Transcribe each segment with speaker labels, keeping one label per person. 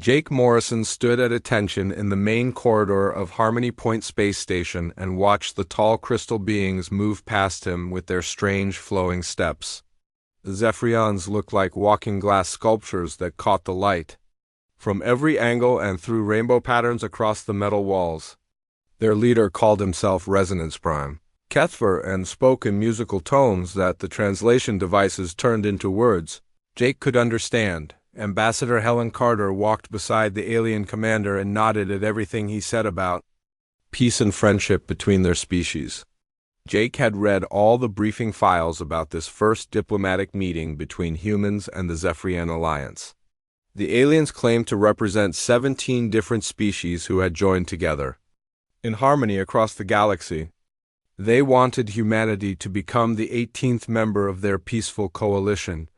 Speaker 1: Jake Morrison stood at attention in the main corridor of Harmony Point Space Station and watched the tall crystal beings move past him with their strange flowing steps. The Zephyrians looked like walking glass sculptures that caught the light from every angle and through rainbow patterns across the metal walls. Their leader called himself Resonance Prime, Kethver, and spoke in musical tones that the translation devices turned into words Jake could understand. Ambassador Helen Carter walked beside the alien commander and nodded at everything he said about peace and friendship between their species. Jake had read all the briefing files about this first diplomatic meeting between humans and the Zephyrian Alliance. The aliens claimed to represent 17 different species who had joined together in harmony across the galaxy. They wanted humanity to become the 18th member of their peaceful coalition.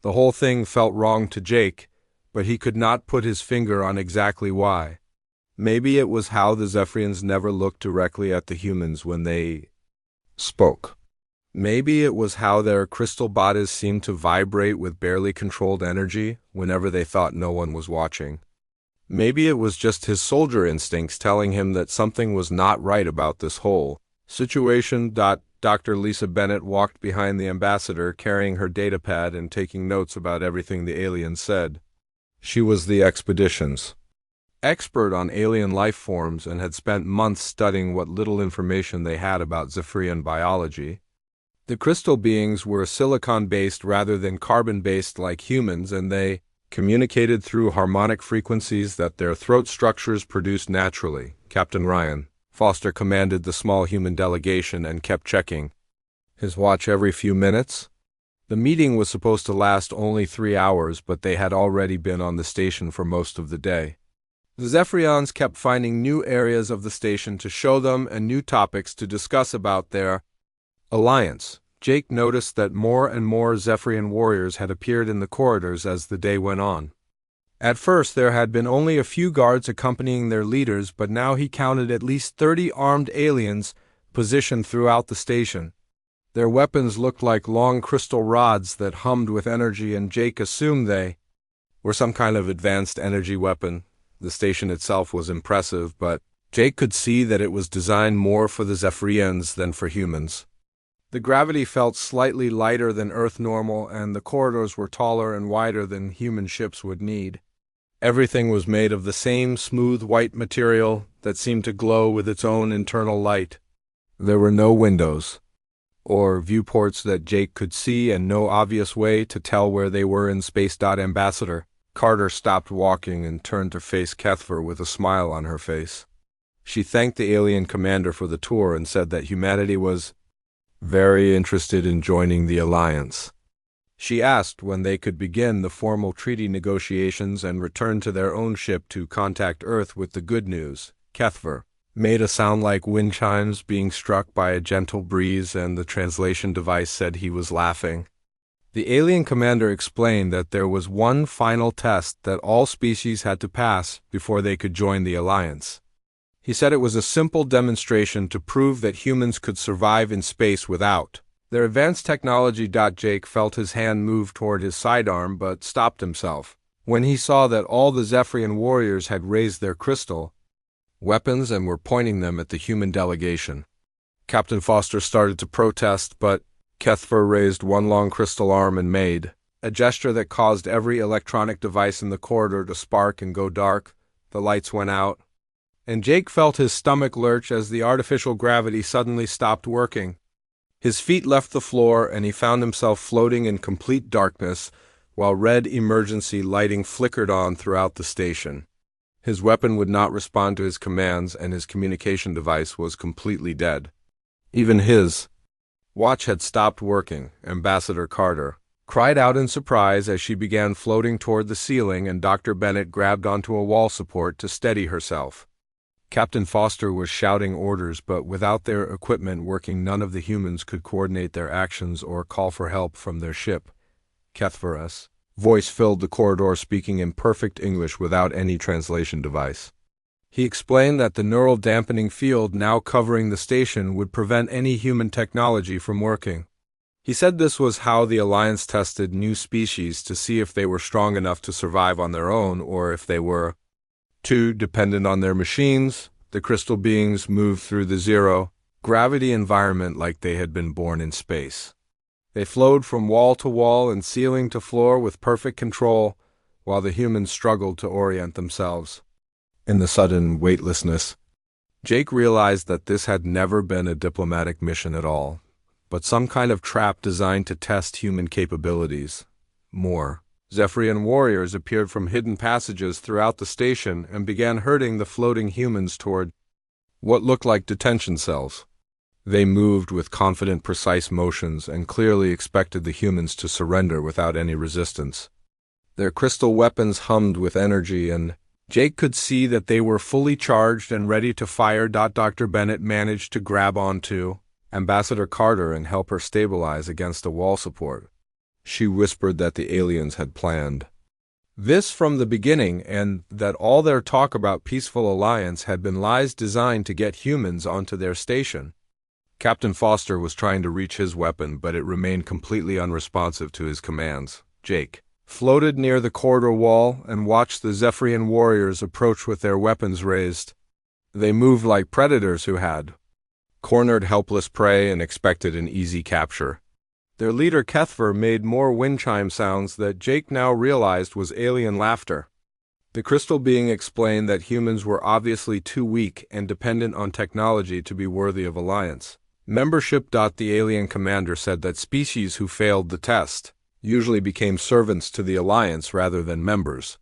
Speaker 1: The whole thing felt wrong to Jake, but he could not put his finger on exactly why. Maybe it was how the Zephyrians never looked directly at the humans when they spoke. Maybe it was how their crystal bodies seemed to vibrate with barely controlled energy whenever they thought no one was watching. Maybe it was just his soldier instincts telling him that something was not right about this whole situation. Dr. Lisa Bennett walked behind the ambassador carrying her datapad and taking notes about everything the aliens said. She was the expedition's expert on alien life forms and had spent months studying what little information they had about Zephyrian biology. The crystal beings were silicon-based rather than carbon-based like humans, and they communicated through harmonic frequencies that their throat structures produced naturally. Captain Ryan Foster commanded the small human delegation and kept checking his watch every few minutes. The meeting was supposed to last only 3 hours, but they had already been on the station for most of the day. The Zephyrians kept finding new areas of the station to show them and new topics to discuss about their alliance. Jake noticed that more and more Zephyrian warriors had appeared in the corridors as the day went on. At first there had been only a few guards accompanying their leaders, but now he counted at least 30 armed aliens positioned throughout the station. Their weapons looked like long crystal rods that hummed with energy, and Jake assumed they were some kind of advanced energy weapon. The station itself was impressive, but Jake could see that it was designed more for the Zephyrians than for humans. The gravity felt slightly lighter than Earth normal, and the corridors were taller and wider than human ships would need. Everything was made of the same smooth white material that seemed to glow with its own internal light. There were no windows or viewports that Jake could see, and no obvious way to tell where they were in space. Ambassador Carter stopped walking and turned to face Kethver with a smile on her face. She thanked the alien commander for the tour and said that humanity was very interested in joining the alliance. She asked when they could begin the formal treaty negotiations and return to their own ship to contact Earth with the good news. Kethver made a sound like wind chimes being struck by a gentle breeze, and the translation device said he was laughing. The alien commander explained that there was one final test that all species had to pass before they could join the alliance. He said it was a simple demonstration to prove that humans could survive in space without their advanced technology. Jake felt his hand move toward his sidearm, but stopped himself when he saw that all the Zephyrian warriors had raised their crystal weapons and were pointing them at the human delegation. Captain Foster started to protest, but Kethver raised one long crystal arm and made a gesture that caused every electronic device in the corridor to spark and go dark. The lights went out, and Jake felt his stomach lurch as the artificial gravity suddenly stopped working. His feet left the floor, and he found himself floating in complete darkness, while red emergency lighting flickered on throughout the station. His weapon would not respond to his commands, and his communication device was completely dead. Even his watch had stopped working. Ambassador Carter cried out in surprise as she began floating toward the ceiling, and Dr. Bennett grabbed onto a wall support to steady herself. Captain Foster was shouting orders, but without their equipment working, none of the humans could coordinate their actions or call for help from their ship. Kethver's voice filled the corridor, speaking in perfect English without any translation device. He explained that the neural dampening field now covering the station would prevent any human technology from working. He said this was how the Alliance tested new species to see if they were strong enough to survive on their own or if they were too dependent on their machines. The crystal beings moved through the zero-gravity environment like they had been born in space. They flowed from wall to wall and ceiling to floor with perfect control, while the humans struggled to orient themselves. In the sudden weightlessness, Jake realized that this had never been a diplomatic mission at all, but some kind of trap designed to test human capabilities. More Zephyrian warriors appeared from hidden passages throughout the station and began herding the floating humans toward what looked like detention cells. They moved with confident, precise motions and clearly expected the humans to surrender without any resistance. Their crystal weapons hummed with energy, and Jake could see that they were fully charged and ready to fire. Dr. Bennett managed to grab onto Ambassador Carter and help her stabilize against a wall support. She whispered that the aliens had planned this from the beginning and that all their talk about peaceful alliance had been lies designed to get humans onto their station. Captain Foster was trying to reach his weapon, but it remained completely unresponsive to his commands. Jake floated near the corridor wall and watched the Zephyrian warriors approach with their weapons raised. They moved like predators who had cornered helpless prey and expected an easy capture. Their leader Kethver made more wind chime sounds that Jake now realized was alien laughter. The crystal being explained that humans were obviously too weak and dependent on technology to be worthy of alliance membership. The alien commander said that species who failed the test usually became servants to the alliance rather than members.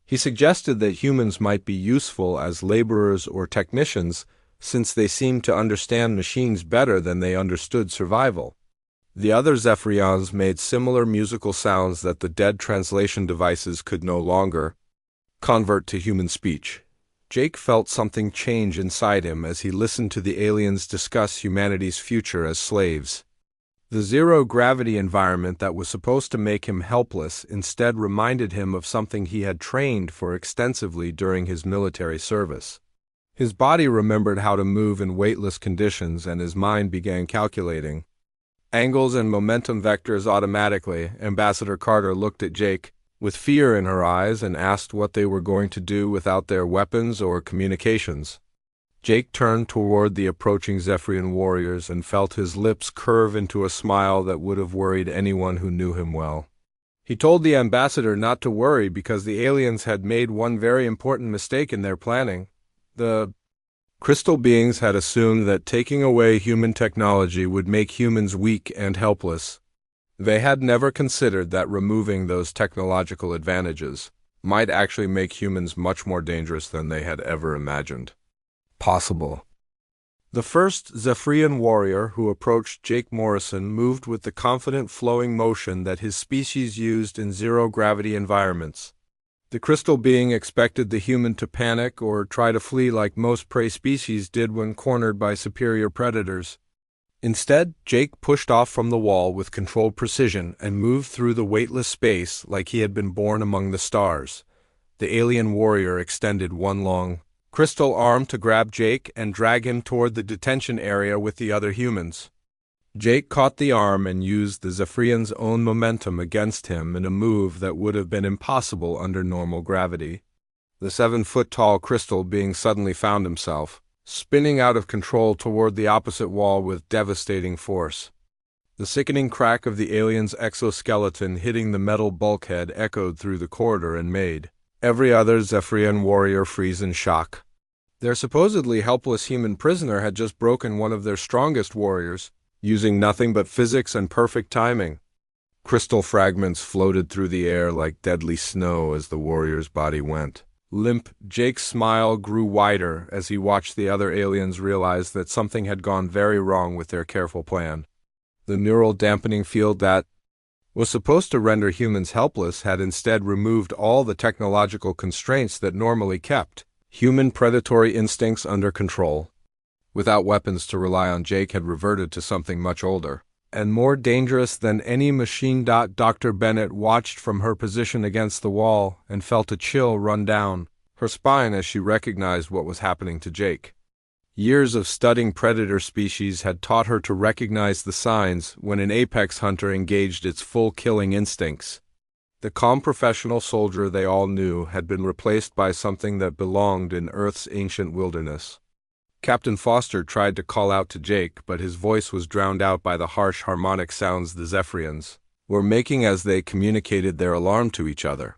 Speaker 1: He suggested that humans might be useful as laborers or technicians since they seemed to understand machines better than they understood survival. The other Zephyrians made similar musical sounds that the dead translation devices could no longer convert to human speech. Jake felt something change inside him as he listened to the aliens discuss humanity's future as slaves. The zero-gravity environment that was supposed to make him helpless instead reminded him of something he had trained for extensively during his military service. His body remembered how to move in weightless conditions, and his mind began calculating angles and momentum vectors automatically. Ambassador Carter looked at Jake with fear in her eyes and asked what they were going to do without their weapons or communications. Jake turned toward the approaching Zephyrian warriors and felt his lips curve into a smile that would have worried anyone who knew him well. He told the ambassador not to worry because the aliens had made one very important mistake in their planning. The crystal beings had assumed that taking away human technology would make humans weak and helpless. They had never considered that removing those technological advantages might actually make humans much more dangerous than they had ever imagined possible. The first Zephyrian warrior who approached Jake Morrison moved with the confident flowing motion that his species used in zero-gravity environments. The crystal being expected the human to panic or try to flee like most prey species did when cornered by superior predators. Instead, Jake pushed off from the wall with controlled precision and moved through the weightless space like he had been born among the stars. The alien warrior extended one long, crystal arm to grab Jake and drag him toward the detention area with the other humans. Jake caught the arm and used the Zephyrian's own momentum against him in a move that would have been impossible under normal gravity. The 7-foot-tall crystal being suddenly found himself spinning out of control toward the opposite wall with devastating force. The sickening crack of the alien's exoskeleton hitting the metal bulkhead echoed through the corridor and made every other Zephyrian warrior freeze in shock. Their supposedly helpless human prisoner had just broken one of their strongest warriors, using nothing but physics and perfect timing. Crystal fragments floated through the air like deadly snow as the warrior's body went limp. Jake's smile grew wider as he watched the other aliens realize that something had gone very wrong with their careful plan. The neural dampening field that was supposed to render humans helpless had instead removed all the technological constraints that normally kept human predatory instincts under control. Without weapons to rely on, Jake had reverted to something much older and more dangerous than any machine. Dr. Bennett watched from her position against the wall and felt a chill run down her spine as she recognized what was happening to Jake. Years of studying predator species had taught her to recognize the signs when an apex hunter engaged its full killing instincts. The calm professional soldier they all knew had been replaced by something that belonged in Earth's ancient wilderness. Captain Foster tried to call out to Jake, but his voice was drowned out by the harsh harmonic sounds the Zephyrians were making as they communicated their alarm to each other.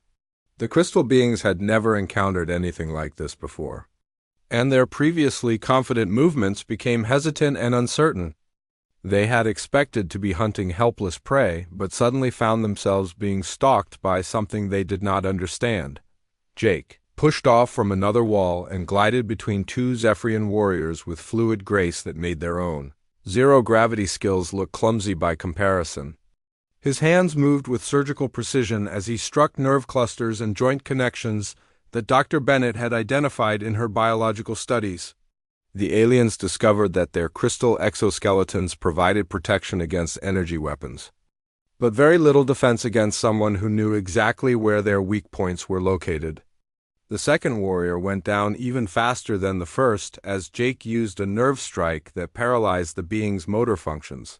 Speaker 1: The crystal beings had never encountered anything like this before, and their previously confident movements became hesitant and uncertain. They had expected to be hunting helpless prey, but suddenly found themselves being stalked by something they did not understand. Jake pushed off from another wall and glided between two Zephyrian warriors with fluid grace that made their own zero-gravity skills look clumsy by comparison. His hands moved with surgical precision as he struck nerve clusters and joint connections that Dr. Bennett had identified in her biological studies. The aliens discovered that their crystal exoskeletons provided protection against energy weapons, but very little defense against someone who knew exactly where their weak points were located. The second warrior went down even faster than the first as Jake used a nerve strike that paralyzed the being's motor functions.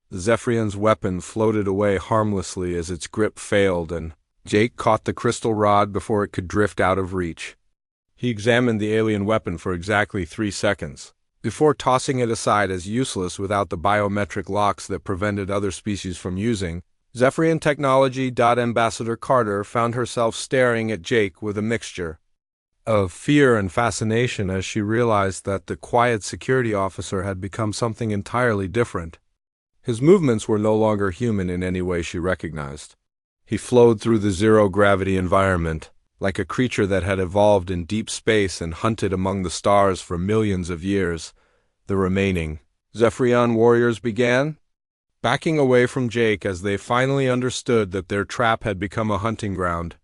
Speaker 1: The Zephyrian's weapon floated away harmlessly as its grip failed, and Jake caught the crystal rod before it could drift out of reach. He examined the alien weapon for exactly 3 seconds, before tossing it aside as useless without the biometric locks that prevented other species from using. Zephyrian technology. Ambassador Carter found herself staring at Jake with a mixture of fear and fascination as she realized that the quiet security officer had become something entirely different. His movements were no longer human in any way she recognized. He flowed through the zero-gravity environment, like a creature that had evolved in deep space and hunted among the stars for millions of years. The remaining Zephyrian warriors began backing away from Jake as they finally understood that their trap had become a hunting ground.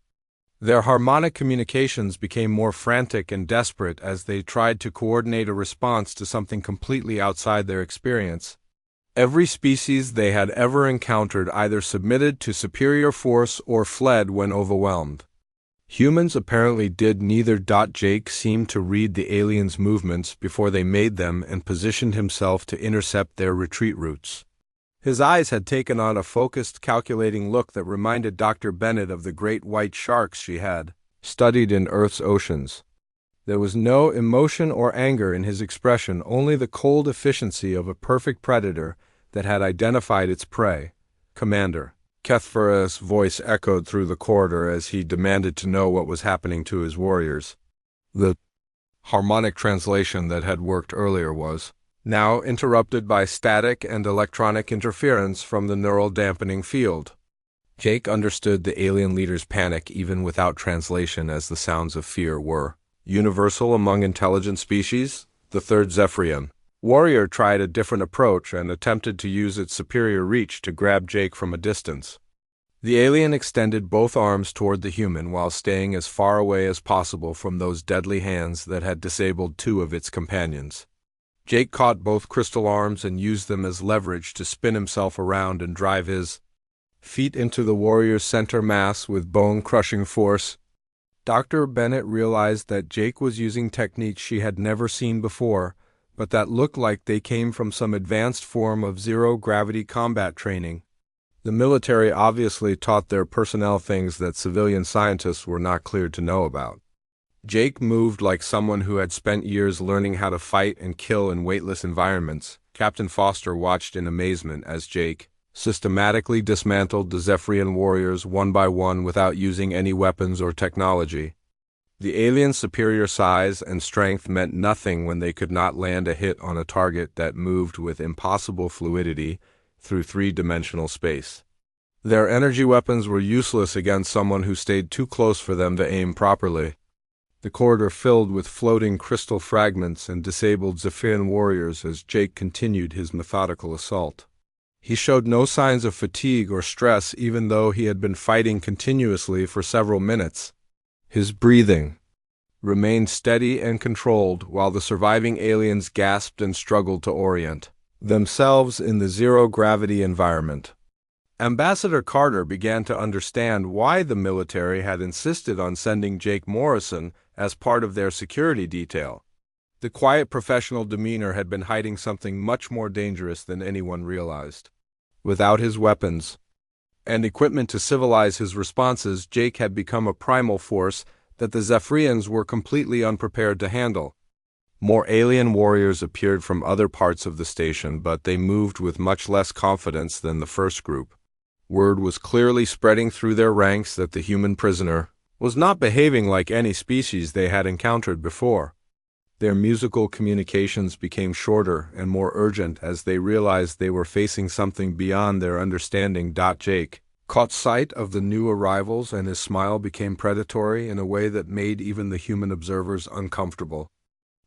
Speaker 1: Their harmonic communications became more frantic and desperate as they tried to coordinate a response to something completely outside their experience. Every species they had ever encountered either submitted to superior force or fled when overwhelmed. Humans apparently did neither. Jake seemed to read the aliens' movements before they made them and positioned himself to intercept their retreat routes. His eyes had taken on a focused, calculating look that reminded Dr. Bennett of the great white sharks she had studied in Earth's oceans. There was no emotion or anger in his expression, only the cold efficiency of a perfect predator that had identified its prey. "Commander." Kethfer's voice echoed through the corridor as he demanded to know what was happening to his warriors. The harmonic translation that had worked earlier was now interrupted by static and electronic interference from the neural dampening field. Jake understood the alien leader's panic even without translation, as the sounds of fear were universal among intelligent species. The third Zephyrian warrior tried a different approach and attempted to use its superior reach to grab Jake from a distance. The alien extended both arms toward the human while staying as far away as possible from those deadly hands that had disabled 2 of its companions. Jake caught both crystal arms and used them as leverage to spin himself around and drive his feet into the warrior's center mass with bone-crushing force. Dr. Bennett realized that Jake was using techniques she had never seen before, but that looked like they came from some advanced form of zero-gravity combat training. The military obviously taught their personnel things that civilian scientists were not cleared to know about. Jake moved like someone who had spent years learning how to fight and kill in weightless environments. Captain Foster watched in amazement as Jake systematically dismantled the Zephyrian warriors one by one without using any weapons or technology. The aliens' superior size and strength meant nothing when they could not land a hit on a target that moved with impossible fluidity through 3-dimensional space. Their energy weapons were useless against someone who stayed too close for them to aim properly. The corridor filled with floating crystal fragments and disabled Zephyrian warriors as Jake continued his methodical assault. He showed no signs of fatigue or stress even though he had been fighting continuously for several minutes. His breathing remained steady and controlled while the surviving aliens gasped and struggled to orient themselves in the zero-gravity environment. Ambassador Carter began to understand why the military had insisted on sending Jake Morrison as part of their security detail. The quiet professional demeanor had been hiding something much more dangerous than anyone realized. Without his weapons and equipment to civilize his responses, Jake had become a primal force that the Zephyrians were completely unprepared to handle. More alien warriors appeared from other parts of the station, but they moved with much less confidence than the first group. Word was clearly spreading through their ranks that the human prisoner was not behaving like any species they had encountered before. Their musical communications became shorter and more urgent as they realized they were facing something beyond their understanding. Jake caught sight of the new arrivals, and his smile became predatory in a way that made even the human observers uncomfortable.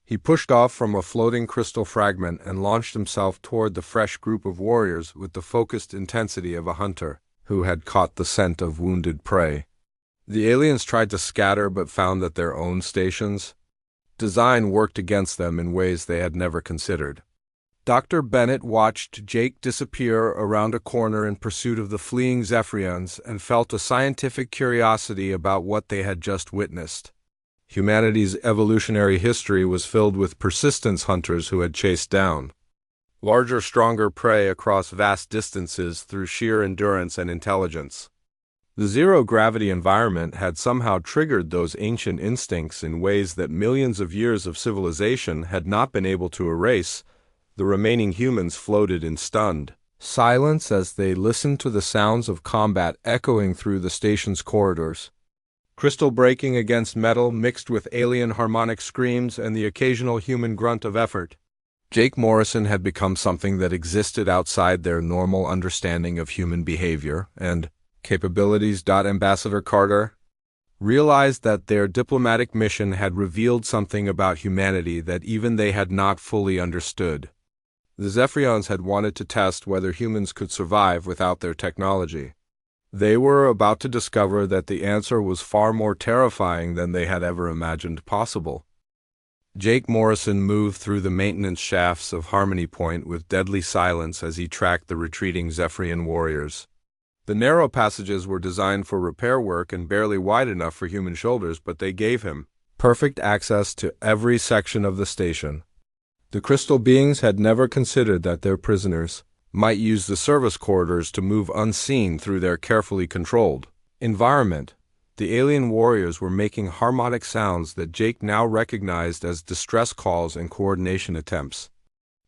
Speaker 1: He pushed off from a floating crystal fragment and launched himself toward the fresh group of warriors with the focused intensity of a hunter who had caught the scent of wounded prey. The aliens tried to scatter but found that their own station's design worked against them in ways they had never considered. Dr. Bennett watched Jake disappear around a corner in pursuit of the fleeing Zephyrians and felt a scientific curiosity about what they had just witnessed. Humanity's evolutionary history was filled with persistence hunters who had chased down larger, stronger prey across vast distances through sheer endurance and intelligence. The zero-gravity environment had somehow triggered those ancient instincts in ways that millions of years of civilization had not been able to erase. The remaining humans floated in stunned silence as they listened to the sounds of combat echoing through the station's corridors. Crystal breaking against metal mixed with alien harmonic screams and the occasional human grunt of effort. Jake Morrison had become something that existed outside their normal understanding of human behavior and capabilities. Ambassador Carter realized that their diplomatic mission had revealed something about humanity that even they had not fully understood. The Zephyrians had wanted to test whether humans could survive without their technology. They were about to discover that the answer was far more terrifying than they had ever imagined possible. Jake Morrison moved through the maintenance shafts of Harmony Point with deadly silence as he tracked the retreating Zephyrian warriors. The narrow passages were designed for repair work and barely wide enough for human shoulders, but they gave him perfect access to every section of the station. The crystal beings had never considered that their prisoners might use the service corridors to move unseen through their carefully controlled environment. The alien warriors were making harmonic sounds that Jake now recognized as distress calls and coordination attempts.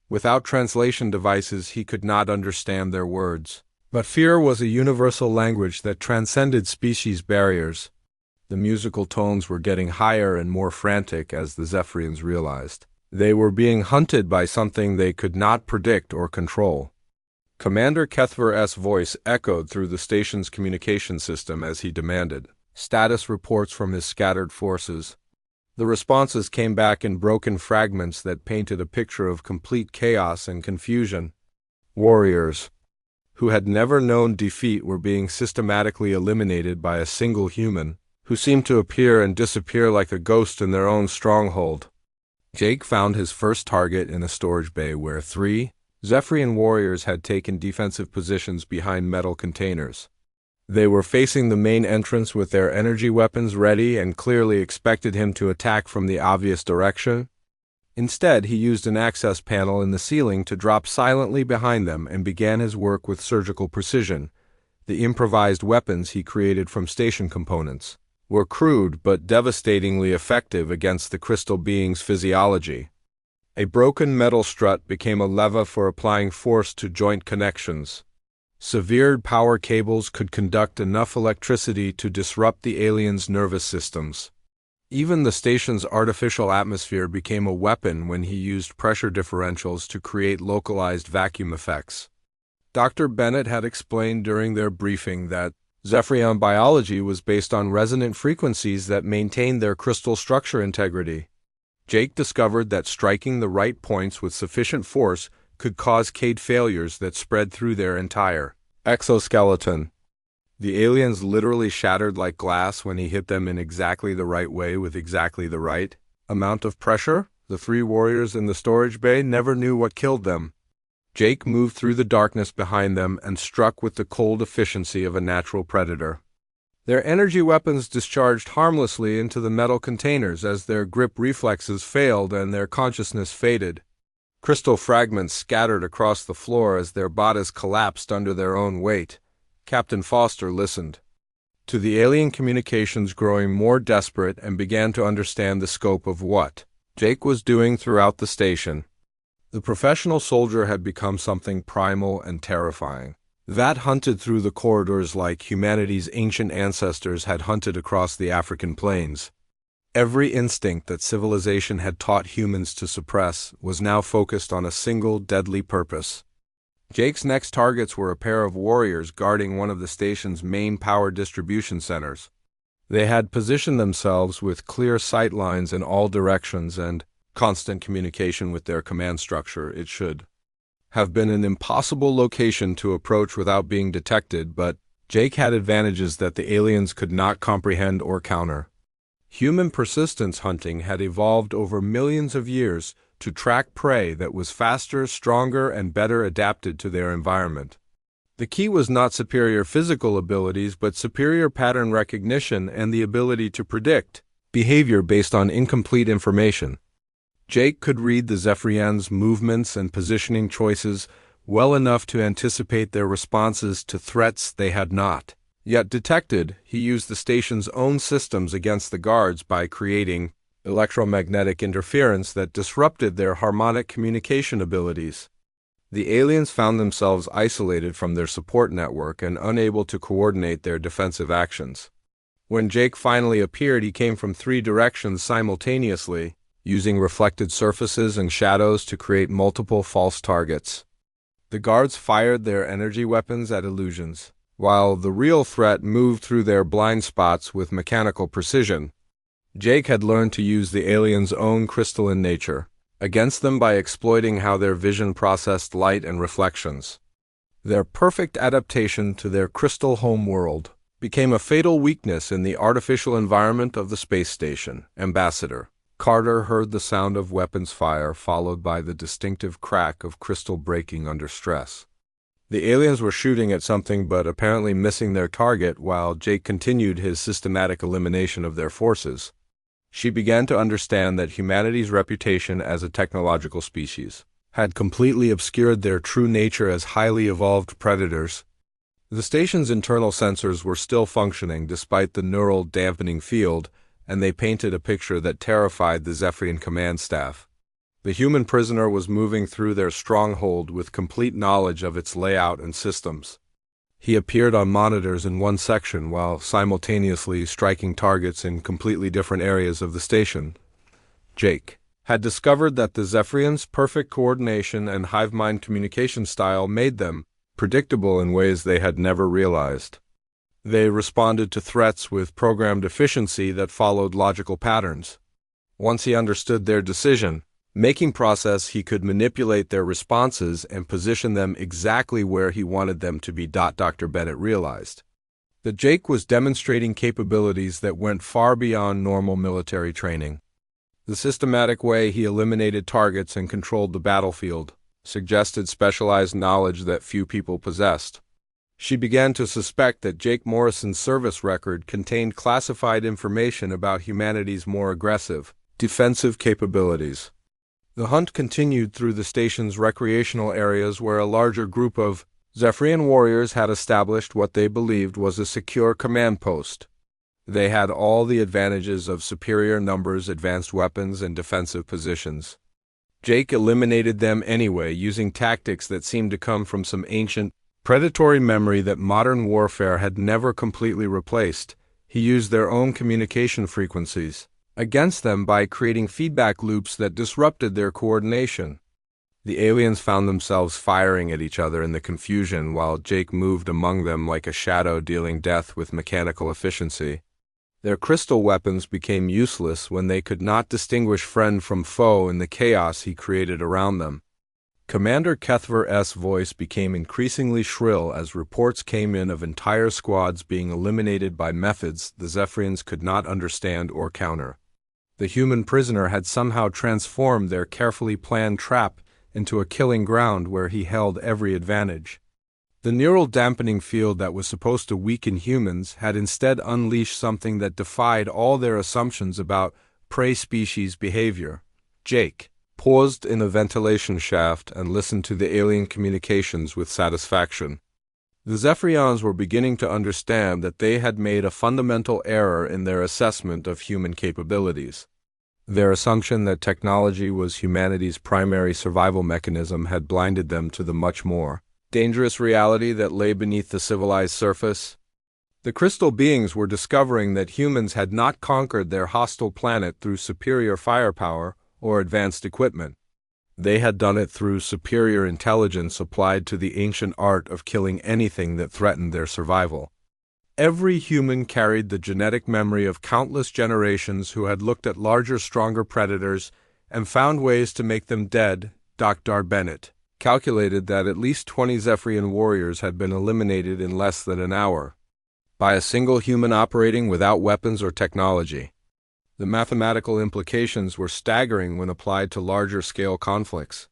Speaker 1: Without translation devices, he could not understand their words. But fear was a universal language that transcended species barriers. The musical tones were getting higher and more frantic as the Zephyrians realized they were being hunted by something they could not predict or control. Commander Kethver's voice echoed through the station's communication system as he demanded status reports from his scattered forces. The responses came back in broken fragments that painted a picture of complete chaos and confusion. Warriors who had never known defeat were being systematically eliminated by a single human, who seemed to appear and disappear like a ghost in their own stronghold. Jake found his first target in a storage bay where 3 Zephyrian warriors had taken defensive positions behind metal containers. They were facing the main entrance with their energy weapons ready and clearly expected him to attack from the obvious direction. Instead, he used an access panel in the ceiling to drop silently behind them and began his work with surgical precision. The improvised weapons he created from station components were crude but devastatingly effective against the crystal being's physiology. A broken metal strut became a lever for applying force to joint connections. Severed power cables could conduct enough electricity to disrupt the aliens' nervous systems. Even the station's artificial atmosphere became a weapon when he used pressure differentials to create localized vacuum effects. Dr. Bennett had explained during their briefing that Zephyrian biology was based on resonant frequencies that maintained their crystal structure integrity. Jake discovered that striking the right points with sufficient force could cause cascade failures that spread through their entire exoskeleton. The aliens literally shattered like glass when he hit them in exactly the right way with exactly the right amount of pressure. The 3 warriors in the storage bay never knew what killed them. Jake moved through the darkness behind them and struck with the cold efficiency of a natural predator. Their energy weapons discharged harmlessly into the metal containers as their grip reflexes failed and their consciousness faded. Crystal fragments scattered across the floor as their bodies collapsed under their own weight. Captain Foster listened to the alien communications, growing more desperate, and began to understand the scope of what Jake was doing throughout the station. The professional soldier had become something primal and terrifying that hunted through the corridors like humanity's ancient ancestors had hunted across the African plains. Every instinct that civilization had taught humans to suppress was now focused on a single deadly purpose. Jake's next targets were a pair of warriors guarding one of the station's main power distribution centers. They had positioned themselves with clear sight lines in all directions and constant communication with their command structure. It should have been an impossible location to approach without being detected, but Jake had advantages that the aliens could not comprehend or counter. Human persistence hunting had evolved over millions of years to track prey that was faster, stronger, and better adapted to their environment. The key was not superior physical abilities, but superior pattern recognition and the ability to predict behavior based on incomplete information. Jake could read the Zephyrians' movements and positioning choices well enough to anticipate their responses to threats they had not yet detected. He used the station's own systems against the guards by creating electromagnetic interference that disrupted their harmonic communication abilities. The aliens found themselves isolated from their support network and unable to coordinate their defensive actions. When Jake finally appeared, he came from 3 directions simultaneously, using reflected surfaces and shadows to create multiple false targets. The guards fired their energy weapons at illusions, while the real threat moved through their blind spots with mechanical precision. Jake had learned to use the aliens' own crystalline nature against them by exploiting how their vision processed light and reflections. Their perfect adaptation to their crystal home world became a fatal weakness in the artificial environment of the space station. Ambassador Carter heard the sound of weapons fire, followed by the distinctive crack of crystal breaking under stress. The aliens were shooting at something but apparently missing their target, while Jake continued his systematic elimination of their forces. She began to understand that humanity's reputation as a technological species had completely obscured their true nature as highly evolved predators. The station's internal sensors were still functioning despite the neural dampening field, and they painted a picture that terrified the Zephyrian command staff. The human prisoner was moving through their stronghold with complete knowledge of its layout and systems. He appeared on monitors in one section while simultaneously striking targets in completely different areas of the station. Jake had discovered that the Zephyrians' perfect coordination and hive-mind communication style made them predictable in ways they had never realized. They responded to threats with programmed efficiency that followed logical patterns. Once he understood their decision-making process, he could manipulate their responses and position them exactly where he wanted them to be. Dr. Bennett realized that Jake was demonstrating capabilities that went far beyond normal military training. The systematic way he eliminated targets and controlled the battlefield suggested specialized knowledge that few people possessed. She began to suspect that Jake Morrison's service record contained classified information about humanity's more aggressive, defensive capabilities. The hunt continued through the station's recreational areas, where a larger group of Zephyrian warriors had established what they believed was a secure command post. They had all the advantages of superior numbers, advanced weapons, and defensive positions. Jake eliminated them anyway, using tactics that seemed to come from some ancient, predatory memory that modern warfare had never completely replaced. He used their own communication frequencies against them by creating feedback loops that disrupted their coordination. The aliens found themselves firing at each other in the confusion, while Jake moved among them like a shadow, dealing death with mechanical efficiency. Their crystal weapons became useless when they could not distinguish friend from foe in the chaos he created around them. Commander Kethver's voice became increasingly shrill as reports came in of entire squads being eliminated by methods the Zephyrians could not understand or counter. The human prisoner had somehow transformed their carefully planned trap into a killing ground where he held every advantage. The neural dampening field that was supposed to weaken humans had instead unleashed something that defied all their assumptions about prey species behavior. Jake paused in a ventilation shaft and listened to the alien communications with satisfaction. The Zephyrians were beginning to understand that they had made a fundamental error in their assessment of human capabilities. Their assumption that technology was humanity's primary survival mechanism had blinded them to the much more dangerous reality that lay beneath the civilized surface. The crystal beings were discovering that humans had not conquered their hostile planet through superior firepower or advanced equipment. They had done it through superior intelligence applied to the ancient art of killing anything that threatened their survival. Every human carried the genetic memory of countless generations who had looked at larger, stronger predators and found ways to make them dead. Dr. Bennett calculated that at least 20 Zephyrian warriors had been eliminated in less than an hour by a single human operating without weapons or technology. The mathematical implications were staggering when applied to larger-scale conflicts.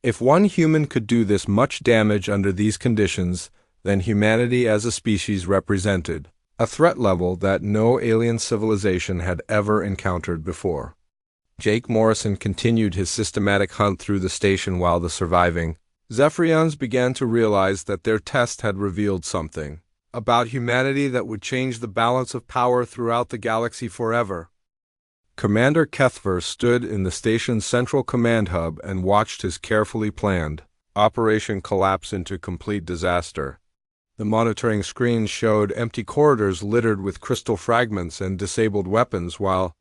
Speaker 1: If one human could do this much damage under these conditions, then humanity as a species represented a threat level that no alien civilization had ever encountered before. Jake Morrison continued his systematic hunt through the station while the surviving Zephyrians began to realize that their test had revealed something about humanity that would change the balance of power throughout the galaxy forever. Commander Kethver stood in the station's central command hub and watched his carefully planned operation collapse into complete disaster. The monitoring screens showed empty corridors littered with crystal fragments and disabled weapons, while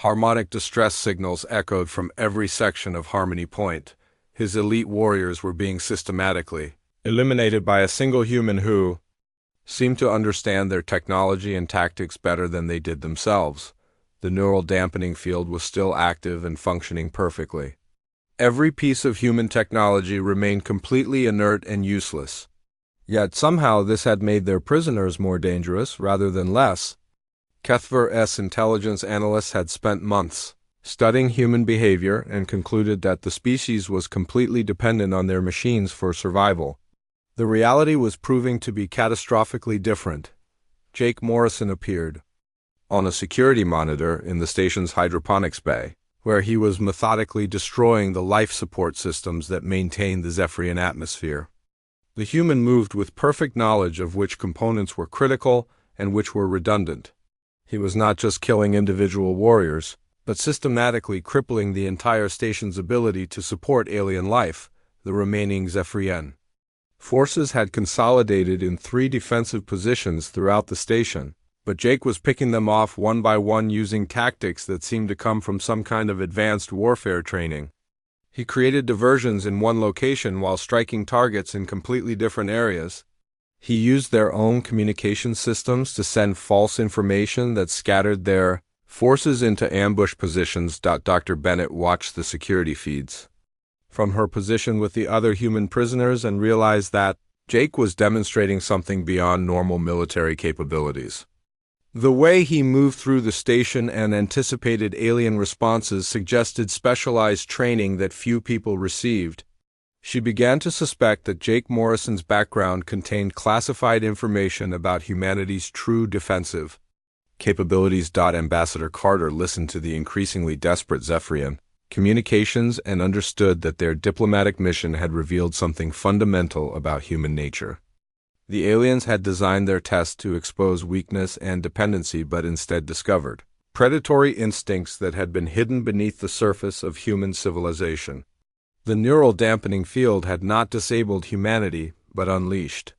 Speaker 1: harmonic distress signals echoed from every section of Harmony Point. His elite warriors were being systematically eliminated by a single human who seemed to understand their technology and tactics better than they did themselves. The neural dampening field was still active and functioning perfectly. Every piece of human technology remained completely inert and useless. Yet somehow this had made their prisoners more dangerous rather than less. Kethver's intelligence analysts had spent months studying human behavior and concluded that the species was completely dependent on their machines for survival. The reality was proving to be catastrophically different. Jake Morrison appeared on a security monitor in the station's hydroponics bay, where he was methodically destroying the life support systems that maintained the Zephyrian atmosphere. The human moved with perfect knowledge of which components were critical and which were redundant. He was not just killing individual warriors, but systematically crippling the entire station's ability to support alien life. The remaining Zephyrian forces had consolidated in 3 defensive positions throughout the station, but Jake was picking them off one by one using tactics that seemed to come from some kind of advanced warfare training. He created diversions in one location while striking targets in completely different areas. He used their own communication systems to send false information that scattered their forces into ambush positions. Dr. Bennett watched the security feeds from her position with the other human prisoners and realized that Jake was demonstrating something beyond normal military capabilities. The way he moved through the station and anticipated alien responses suggested specialized training that few people received. She began to suspect that Jake Morrison's background contained classified information about humanity's true defensive capabilities. Ambassador Carter listened to the increasingly desperate Zephyrian communications and understood that their diplomatic mission had revealed something fundamental about human nature. The aliens had designed their tests to expose weakness and dependency, but instead discovered predatory instincts that had been hidden beneath the surface of human civilization. The neural dampening field had not disabled humanity, but unleashed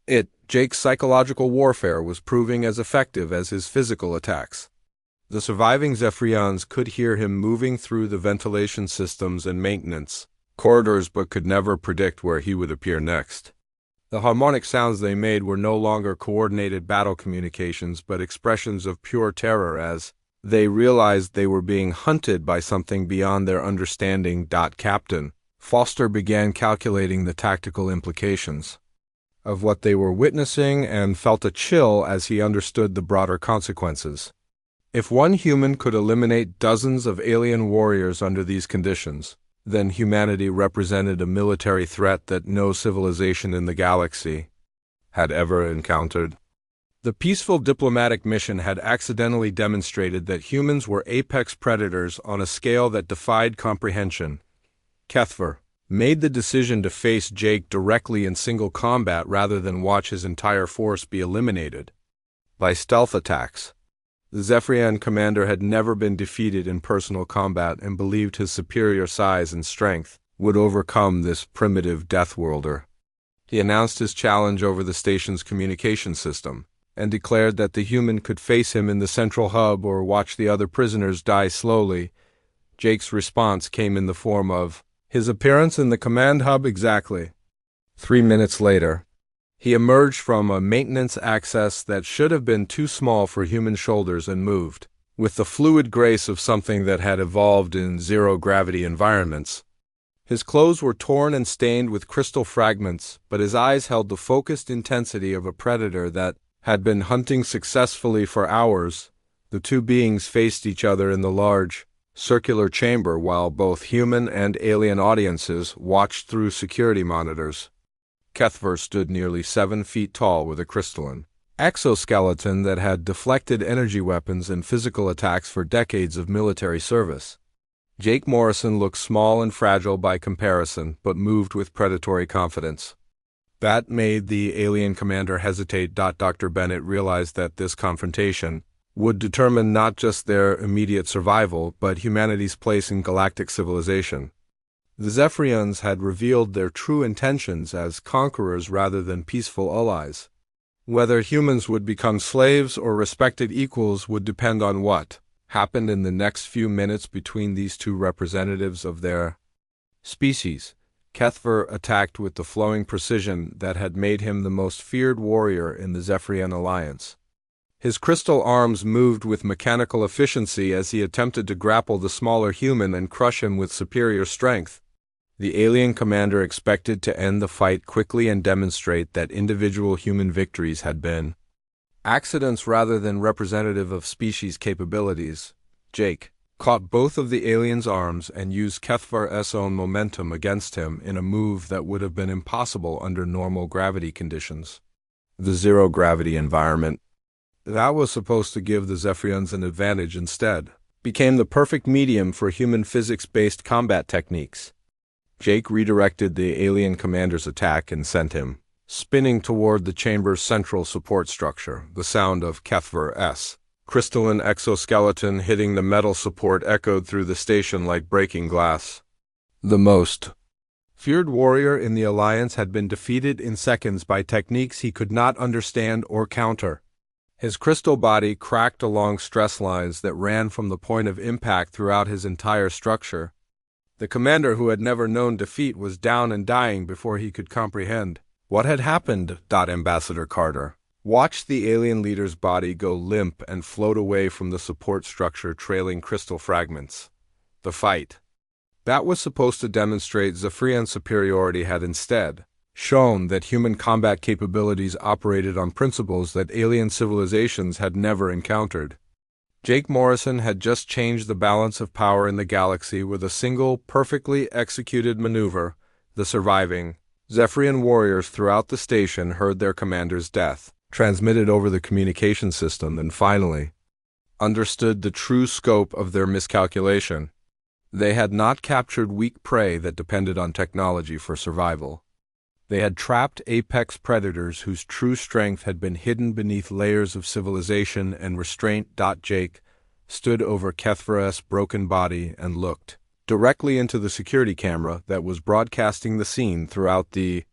Speaker 1: it. Jake's psychological warfare was proving as effective as his physical attacks. The surviving Zephyrians could hear him moving through the ventilation systems and maintenance corridors, but could never predict where he would appear next. The harmonic sounds they made were no longer coordinated battle communications, but expressions of pure terror as they realized they were being hunted by something beyond their understanding. Captain Foster began calculating the tactical implications of what they were witnessing and felt a chill as he understood the broader consequences. If one human could eliminate dozens of alien warriors under these conditions, then humanity represented a military threat that no civilization in the galaxy had ever encountered. The peaceful diplomatic mission had accidentally demonstrated that humans were apex predators on a scale that defied comprehension. Kethver made the decision to face Jake directly in single combat rather than watch his entire force be eliminated by stealth attacks. The Zephyrian commander had never been defeated in personal combat and believed his superior size and strength would overcome this primitive Deathworlder. He announced his challenge over the station's communication system and declared that the human could face him in the central hub or watch the other prisoners die slowly. Jake's response came in the form of his appearance in the command hub exactly 3 minutes later. He emerged from a maintenance access that should have been too small for human shoulders and moved with the fluid grace of something that had evolved in zero-gravity environments. His clothes were torn and stained with crystal fragments, but his eyes held the focused intensity of a predator that had been hunting successfully for hours. The two beings faced each other in the large, circular chamber while both human and alien audiences watched through security monitors. Kethver stood nearly 7 feet tall with a crystalline exoskeleton that had deflected energy weapons and physical attacks for decades of military service. Jake Morrison looked small and fragile by comparison, but moved with predatory confidence. That made the alien commander hesitate. Dr. Bennett realized that this confrontation would determine not just their immediate survival, but humanity's place in galactic civilization. The Zephyrians had revealed their true intentions as conquerors rather than peaceful allies. Whether humans would become slaves or respected equals would depend on what happened in the next few minutes between these two representatives of their species. Kethver attacked with the flowing precision that had made him the most feared warrior in the Zephyrian alliance. His crystal arms moved with mechanical efficiency as he attempted to grapple the smaller human and crush him with superior strength. The alien commander expected to end the fight quickly and demonstrate that individual human victories had been accidents rather than representative of species capabilities. Jake caught both of the alien's arms and used Kethvar's own momentum against him in a move that would have been impossible under normal gravity conditions. The zero-gravity environment that was supposed to give the Zephyrians an advantage instead became the perfect medium for human physics-based combat techniques. Jake redirected the alien commander's attack and sent him spinning toward the chamber's central support structure. The sound of Kethvar's crystalline exoskeleton hitting the metal support echoed through the station like breaking glass. The most feared warrior in the Alliance had been defeated in seconds by techniques he could not understand or counter. His crystal body cracked along stress lines that ran from the point of impact throughout his entire structure. The commander, who had never known defeat, was down and dying before he could comprehend what had happened. Ambassador Carter watched the alien leader's body go limp and float away from the support structure, trailing crystal fragments. The fight that was supposed to demonstrate Zephyrian superiority had instead shown that human combat capabilities operated on principles that alien civilizations had never encountered. Jake Morrison had just changed the balance of power in the galaxy with a single, perfectly executed maneuver. The surviving Zephyrian warriors throughout the station heard their commander's death transmitted over the communication system and finally understood the true scope of their miscalculation. They had not captured weak prey that depended on technology for survival. They had trapped apex predators whose true strength had been hidden beneath layers of civilization and restraint. Jake stood over Kethvar's broken body and looked directly into the security camera that was broadcasting the scene throughout the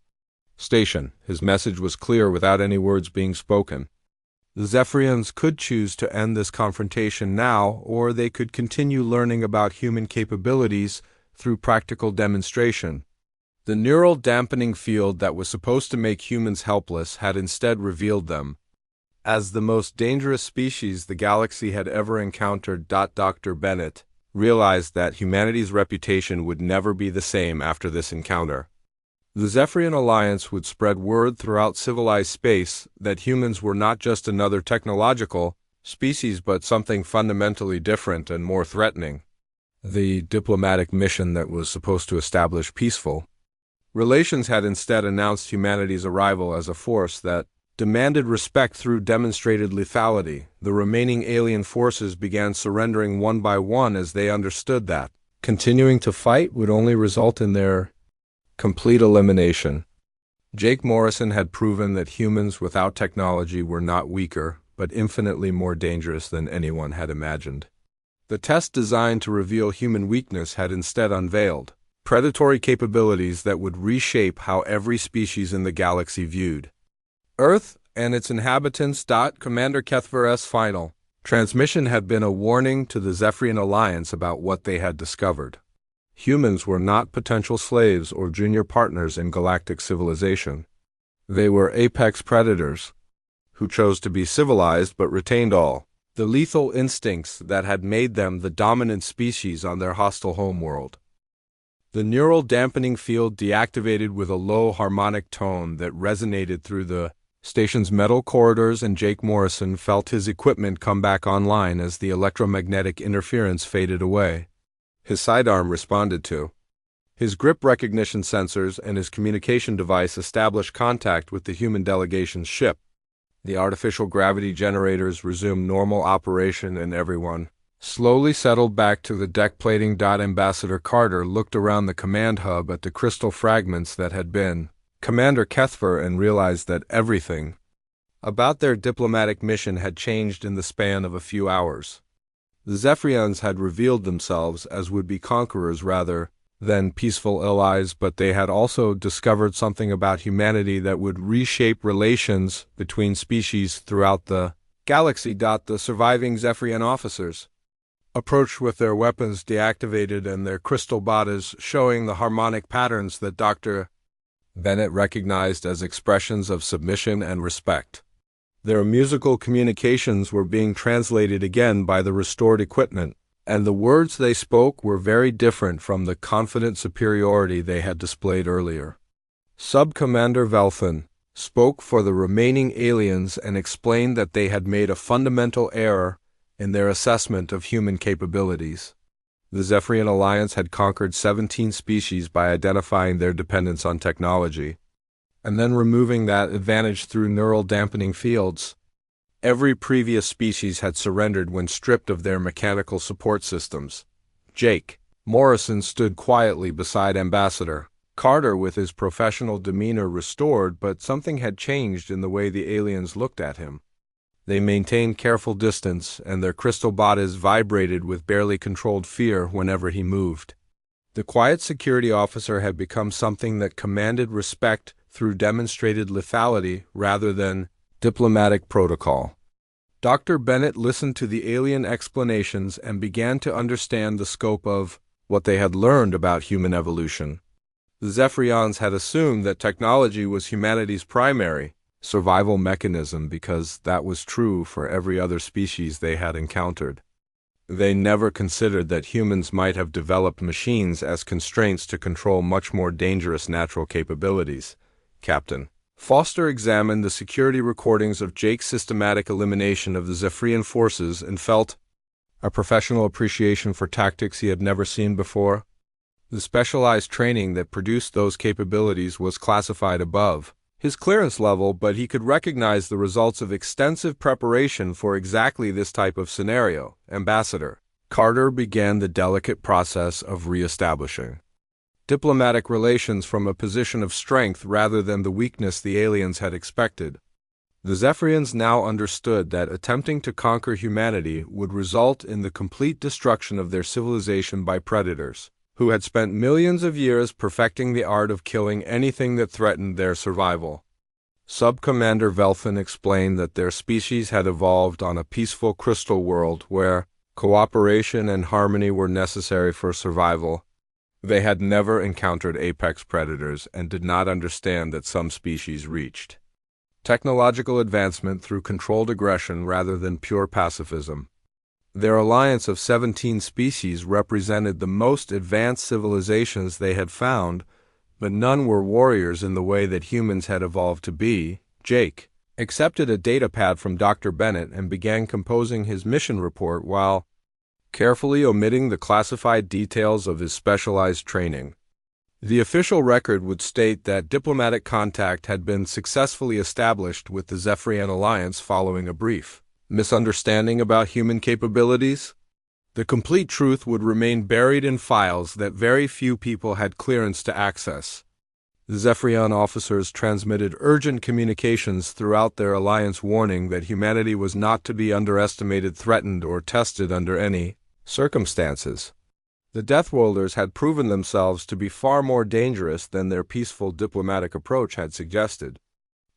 Speaker 1: station. His message was clear without any words being spoken. The Zephyrians could choose to end this confrontation now, or they could continue learning about human capabilities through practical demonstration. The neural dampening field that was supposed to make humans helpless had instead revealed them as the most dangerous species the galaxy had ever encountered. Dr. Bennett realized that humanity's reputation would never be the same after this encounter. The Zephyrian Alliance would spread word throughout civilized space that humans were not just another technological species but something fundamentally different and more threatening. the diplomatic mission that was supposed to establish peaceful relations had instead announced humanity's arrival as a force that demanded respect through demonstrated lethality. The remaining alien forces began surrendering one by one as they understood that continuing to fight would only result in their complete elimination. Jake Morrison had proven that humans without technology were not weaker, but infinitely more dangerous than anyone had imagined. The test designed to reveal human weakness had instead unveiled predatory capabilities that would reshape how every species in the galaxy viewed Earth and its inhabitants. Commander Kethver's final transmission had been a warning to the Zephyrian Alliance about what they had discovered. Humans were not potential slaves or junior partners in galactic civilization. They were apex predators who chose to be civilized but retained all the lethal instincts that had made them the dominant species on their hostile homeworld. The neural dampening field deactivated with a low harmonic tone that resonated through the station's metal corridors, and Jake Morrison felt his equipment come back online as the electromagnetic interference faded away. His sidearm responded to. His grip recognition sensors and his communication device established contact with the human delegation's ship. The artificial gravity generators resumed normal operation and everyone slowly settled back to the deck plating. Ambassador Carter looked around the command hub at the crystal fragments that had been Commander Kethver and realized that everything about their diplomatic mission had changed in the span of a few hours. The Zephyrians had revealed themselves as would-be conquerors rather than peaceful allies, but they had also discovered something about humanity that would reshape relations between species throughout the galaxy. The surviving Zephyrian officers approached with their weapons deactivated and their crystal bodies showing the harmonic patterns that Dr. Bennett recognized as expressions of submission and respect. Their musical communications were being translated again by the restored equipment, and the words they spoke were very different from the confident superiority they had displayed earlier. Sub-Commander Velthan spoke for the remaining aliens and explained that they had made a fundamental error in their assessment of human capabilities. The Zephyrian Alliance had conquered 17 species by identifying their dependence on technology, and then removing that advantage through neural dampening fields. Every previous species had surrendered when stripped of their mechanical support systems. Jake Morrison stood quietly beside Ambassador Carter with his professional demeanor restored, but something had changed in the way the aliens looked at him. They maintained careful distance, and their crystal bodies vibrated with barely controlled fear whenever he moved. The quiet security officer had become something that commanded respect through demonstrated lethality rather than diplomatic protocol. Dr. Bennett listened to the alien explanations and began to understand the scope of what they had learned about human evolution. The Zephyrians had assumed that technology was humanity's primary survival mechanism because that was true for every other species they had encountered. They never considered that humans might have developed machines as constraints to control much more dangerous natural capabilities. Captain Foster examined the security recordings of Jake's systematic elimination of the Zephyrian forces and felt a professional appreciation for tactics he had never seen before. The specialized training that produced those capabilities was classified above his clearance level, but he could recognize the results of extensive preparation for exactly this type of scenario. Ambassador Carter began the delicate process of reestablishing diplomatic relations from a position of strength rather than the weakness the aliens had expected. The Zephyrians now understood that attempting to conquer humanity would result in the complete destruction of their civilization by predators who had spent millions of years perfecting the art of killing anything that threatened their survival. Sub-Commander Velthan explained that their species had evolved on a peaceful crystal world where cooperation and harmony were necessary for survival. They had never encountered apex predators and did not understand that some species reached technological advancement through controlled aggression rather than pure pacifism. Their alliance of 17 species represented the most advanced civilizations they had found, but none were warriors in the way that humans had evolved to be. Jake accepted a datapad from Dr. Bennett and began composing his mission report while carefully omitting the classified details of his specialized training. The official record would state that diplomatic contact had been successfully established with the Zephyrian Alliance following a brief misunderstanding about human capabilities. The complete truth would remain buried in files that very few people had clearance to access. The Zephyrian officers transmitted urgent communications throughout their alliance warning that humanity was not to be underestimated, threatened, or tested under any circumstances. The Deathworlders had proven themselves to be far more dangerous than their peaceful diplomatic approach had suggested.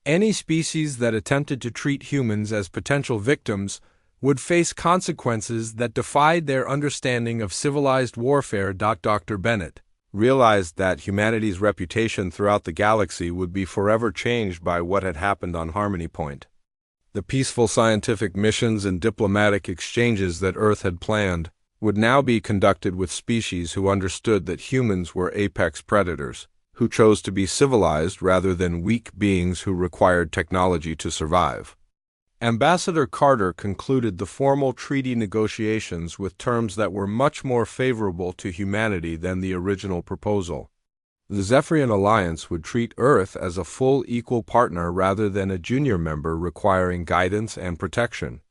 Speaker 1: Any species that attempted to treat humans as potential victims would face consequences that defied their understanding of civilized warfare. Dr. Bennett realized that humanity's reputation throughout the galaxy would be forever changed by what had happened on Harmony Point. The peaceful scientific missions and diplomatic exchanges that Earth had planned would now be conducted with species who understood that humans were apex predators, who chose to be civilized rather than weak beings who required technology to survive. Ambassador Carter concluded the formal treaty negotiations with terms that were much more favorable to humanity than the original proposal. The Zephyrian Alliance would treat Earth as a full equal partner rather than a junior member requiring guidance and protection.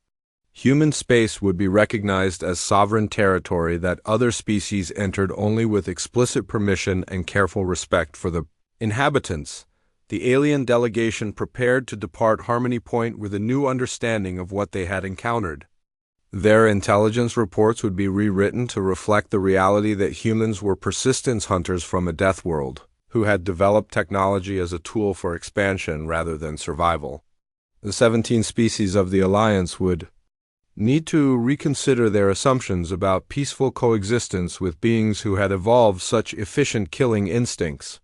Speaker 1: Human space would be recognized as sovereign territory that other species entered only with explicit permission and careful respect for the inhabitants. The alien delegation prepared to depart Harmony Point with a new understanding of what they had encountered. Their intelligence reports would be rewritten to reflect the reality that humans were persistence hunters from a death world, who had developed technology as a tool for expansion rather than survival. The 17 species of the Alliance would need to reconsider their assumptions about peaceful coexistence with beings who had evolved such efficient killing instincts.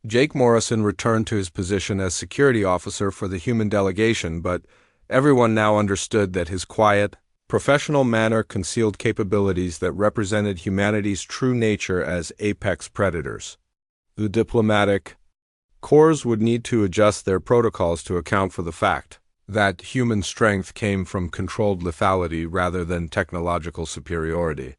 Speaker 1: Jake Morrison returned to his position as security officer for the human delegation, but everyone now understood that his quiet, professional manner concealed capabilities that represented humanity's true nature as apex predators. The diplomatic corps would need to adjust their protocols to account for the fact that human strength came from controlled lethality rather than technological superiority.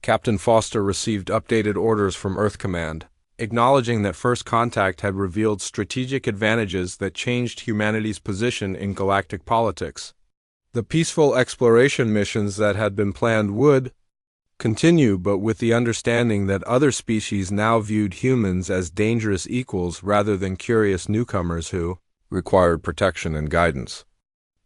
Speaker 1: Captain Foster received updated orders from Earth Command, acknowledging that First Contact had revealed strategic advantages that changed humanity's position in galactic politics. The peaceful exploration missions that had been planned would continue, but with the understanding that other species now viewed humans as dangerous equals rather than curious newcomers who required protection and guidance.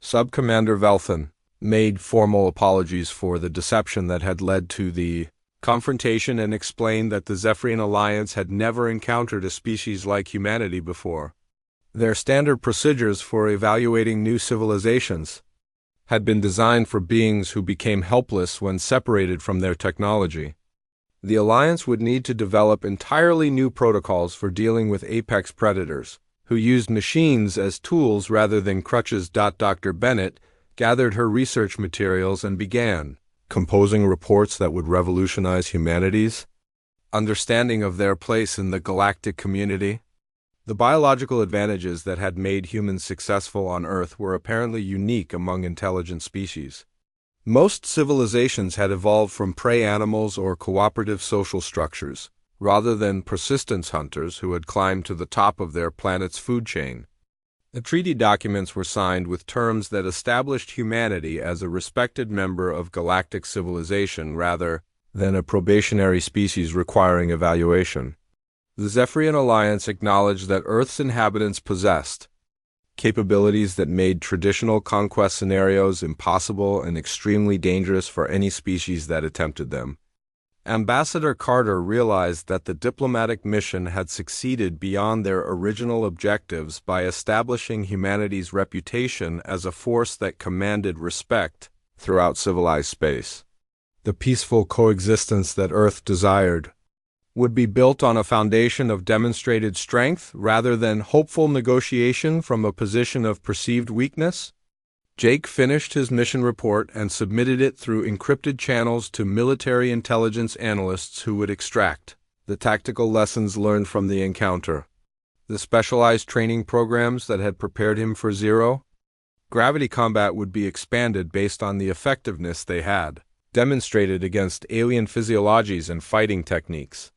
Speaker 1: Subcommander Velthan made formal apologies for the deception that had led to the confrontation and explained that the Zephyrian Alliance had never encountered a species like humanity before. Their standard procedures for evaluating new civilizations had been designed for beings who became helpless when separated from their technology. The Alliance would need to develop entirely new protocols for dealing with apex predators, who used machines as tools rather than crutches. Dr. Bennett gathered her research materials and began composing reports that would revolutionize humanity's understanding of their place in the galactic community. The biological advantages that had made humans successful on Earth were apparently unique among intelligent species. Most civilizations had evolved from prey animals or cooperative social structures, rather than persistence hunters who had climbed to the top of their planet's food chain. The treaty documents were signed with terms that established humanity as a respected member of galactic civilization rather than a probationary species requiring evaluation. The Zephyrian Alliance acknowledged that Earth's inhabitants possessed capabilities that made traditional conquest scenarios impossible and extremely dangerous for any species that attempted them. Ambassador Carter realized that the diplomatic mission had succeeded beyond their original objectives by establishing humanity's reputation as a force that commanded respect throughout civilized space. The peaceful coexistence that Earth desired would be built on a foundation of demonstrated strength rather than hopeful negotiation from a position of perceived weakness. Jake finished his mission report and submitted it through encrypted channels to military intelligence analysts who would extract the tactical lessons learned from the encounter. The specialized training programs that had prepared him for zero-gravity combat would be expanded based on the effectiveness they had demonstrated against alien physiologies and fighting techniques.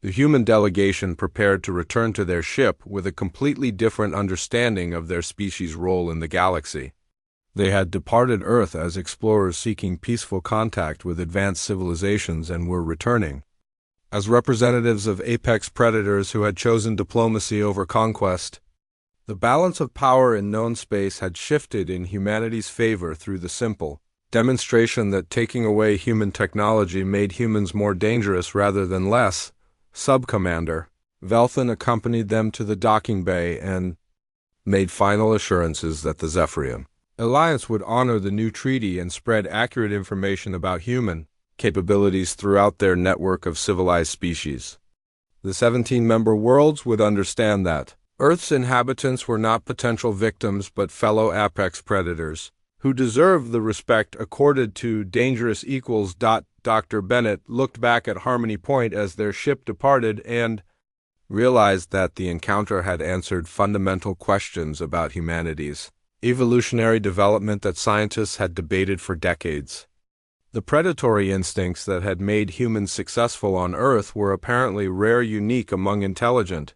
Speaker 1: The human delegation prepared to return to their ship with a completely different understanding of their species' role in the galaxy. They had departed Earth as explorers seeking peaceful contact with advanced civilizations and were returning as representatives of apex predators who had chosen diplomacy over conquest. The balance of power in known space had shifted in humanity's favor through the simple demonstration that taking away human technology made humans more dangerous rather than less. Sub-Commander Velthan accompanied them to the docking bay and made final assurances that the Zephyrian Alliance would honor the new treaty and spread accurate information about human capabilities throughout their network of civilized species. The 17-member worlds would understand that Earth's inhabitants were not potential victims but fellow apex predators, who deserve the respect accorded to dangerous equals. Dr. Bennett looked back at Harmony Point as their ship departed and realized that the encounter had answered fundamental questions about humanity's evolutionary development that scientists had debated for decades. The predatory instincts that had made humans successful on Earth were apparently rare, unique among intelligent